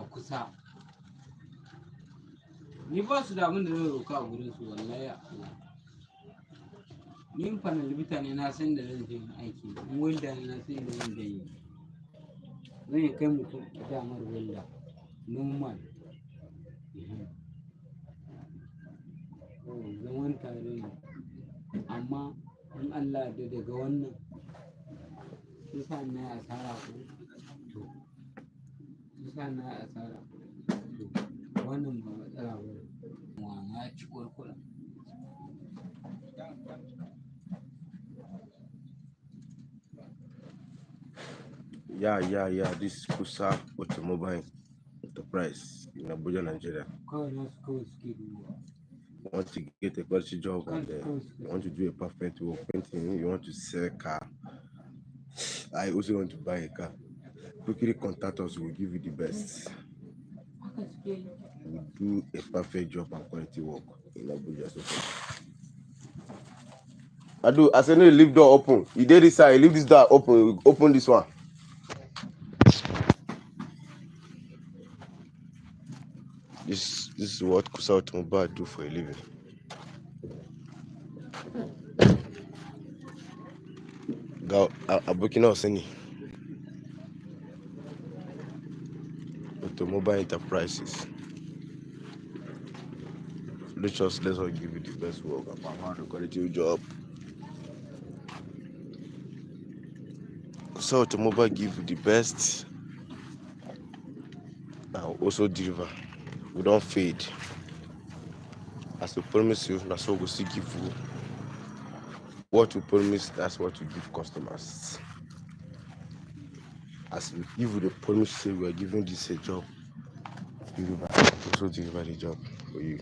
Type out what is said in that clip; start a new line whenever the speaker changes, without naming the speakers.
kusa. Ni ba su da abin da zai roka a gurin su wallahi Allah. Ni fannin libita ne na san da zan je aiki. In welda ne na san da zan je. Zan yi kai mutum a damar welda. Normal. Zaman tare ne. Amma in Allah da daga wannan shi sa na yi asara ko to shi sa na yi asara to wannan ba matsala ba ne. Wa na ci kurkura.
Yeah. This is Kusa Automobile Enterprise in Abuja, Nigeria. You want to get a quality job and you want to do a perfect work painting, you want to sell a car. I also want to buy a car. Quickly contact us, we'll give you the best. We'll do a perfect job and quality work in Abuja. I said, no, leave door open. You did this side, leave this door open. Open this one. This is what Kusa Automobile do for a living. Abokina Oseni Automobile Enterprises. Let's all give you the best work about the quality job. Kusa Automobile give you the best and also deliver. We don't fade. As we promise you, that's what we still give you. What we promise, that's what we give customers. As we give you the promise, say we are giving this a job, also deliver the job for you.